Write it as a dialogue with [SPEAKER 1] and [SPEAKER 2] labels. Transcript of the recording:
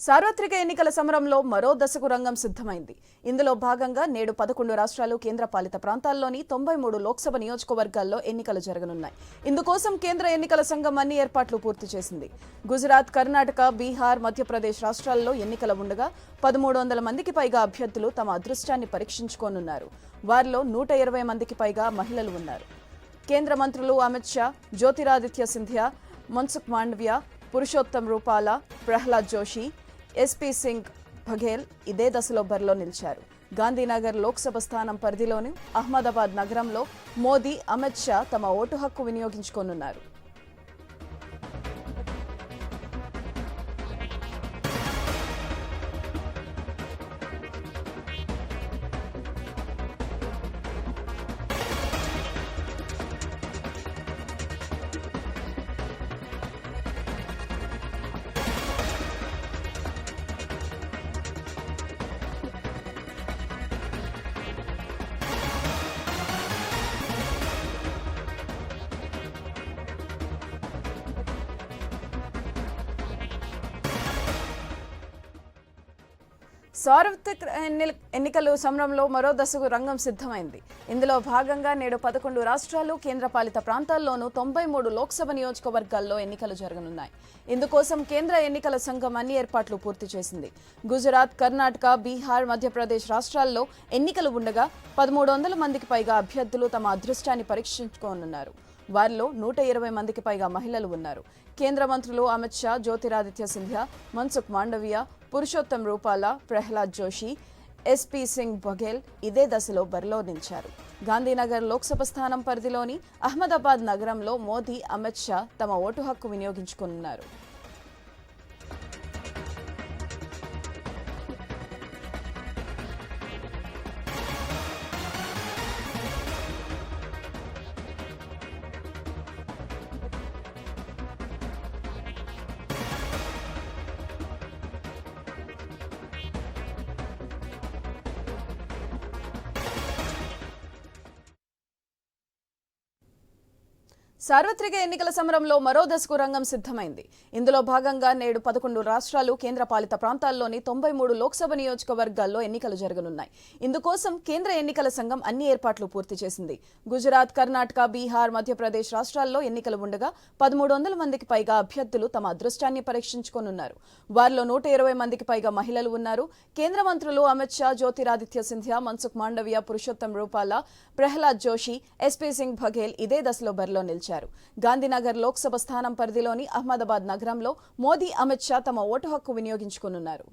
[SPEAKER 1] సార్వత్రిక ఎన్నికల సమరంలో మరో దశకు రంగం సిద్ధమైంది. ఇందులో భాగంగా నేడు 11 రాష్ట్రాలు కేంద్రపాలిత ప్రాంతాల్లోని 93 లోక్సభ నియోజకవర్గాల్లో ఎన్నికలు జరగనున్నాయి. ఇందుకోసం కేంద్ర ఎన్నికల సంఘం అన్ని ఏర్పాట్లు పూర్తి చేసింది. గుజరాత్, కర్ణాటక, బీహార్, మధ్యప్రదేశ్ రాష్ట్రాల్లో ఎన్నికలు ఉండగా 1300 మందికి పైగా అభ్యర్థులు తమ అదృష్టాన్ని పరీక్షించుకోనున్నారు. వారిలో 120 మందికి పైగా మహిళలు ఉన్నారు. కేంద్ర మంత్రులు అమిత్ షా, జ్యోతిరాదిత్య సింధియా, మన్సుఖ్ మాండవియా, పురుషోత్తం రూపాలా, ప్రహ్లాద్ జోషి, ఎస్పీ సింగ్ బఘేల్ ఇదే దశలో బరిలో నిలిచారు. గాంధీనగర్ లోక్సభ స్థానం పరిధిలోని అహ్మదాబాద్ నగరంలో మోదీ, అమిత్ షా తమ ఓటు హక్కు వినియోగించుకోనున్నారు. సార్వత్రిక ఎన్నికల సమరంలో మరో దశకు రంగం సిద్ధమైంది. ఇందులో భాగంగా నేడు 11 రాష్ట్రాలు కేంద్రపాలిత ప్రాంతాల్లోనూ 93 లోక్సభ నియోజకవర్గాల్లో ఎన్నికలు జరగనున్నాయి. ఇందుకోసం కేంద్ర ఎన్నికల సంఘం అన్ని ఏర్పాట్లు పూర్తి చేసింది. గుజరాత్, కర్ణాటక, బీహార్, మధ్యప్రదేశ్ రాష్ట్రాల్లో ఎన్నికలు ఉండగా 1300 మందికి పైగా అభ్యర్థులు తమ అదృష్టాన్ని పరీక్షించుకోనున్నారు. వారిలో 120 మందికి పైగా మహిళలు ఉన్నారు. కేంద్ర మంత్రులు అమిత్ షా, జ్యోతిరాదిత్య సింధియా, మన్సుఖ్ మాండవియా, పురుషోత్తం రూపాలా, ప్రహ్లాద్ జోషి, ఎస్పీ సింగ్ బఘేల్ ఇదే దశలో బరిలో నిలిచారు. గాంధీనగర్ లోక్సభ స్థానం పరిధిలోని అహ్మదాబాద్ నగరంలో మోదీ, అమిత్ షా తమ ఓటు హక్కు వినియోగించుకున్నారు. సార్వత్రిక ఎన్నికల సమరంలో మరో దశకు రంగం సిద్ధమైంది. ఇందులో భాగంగా నేడు 11 రాష్ట్రాలు కేంద్రపాలిత ప్రాంతాల్లోని 93 లోక్సభ నియోజకవర్గాల్లో ఎన్నికలు జరగనున్నాయి. ఇందుకోసం కేంద్ర ఎన్నికల సంఘం అన్ని ఏర్పాట్లు పూర్తి చేసింది. గుజరాత్, కర్ణాటక, బీహార్, మధ్యప్రదేశ్ రాష్ట్రాల్లో ఎన్నికలు ఉండగా 1300 మందికి పైగా అభ్యర్థులు తమ అదృష్టాన్ని పరీక్షించుకోనున్నారు. వారిలో 120 మందికి పైగా మహిళలు ఉన్నారు. కేంద్ర మంత్రులు అమిత్ షా, జ్యోతిరాదిత్య సింధియా, మన్సుఖ్ మాండవియా, పురుషోత్తం రూపాలా, ప్రహ్లాద్ జోషి, ఎస్పీ సింగ్ బఘేల్ ఇదే దశలో బరిలో నిలిచారు. గాంధీనగర్ లోక్సభ స్థానం పరిధిలోని అహ్మదాబాద్ నగరంలో మోదీ, అమిత్ షా తమ ఓటు హక్కు వినియోగించుకోనున్నారు.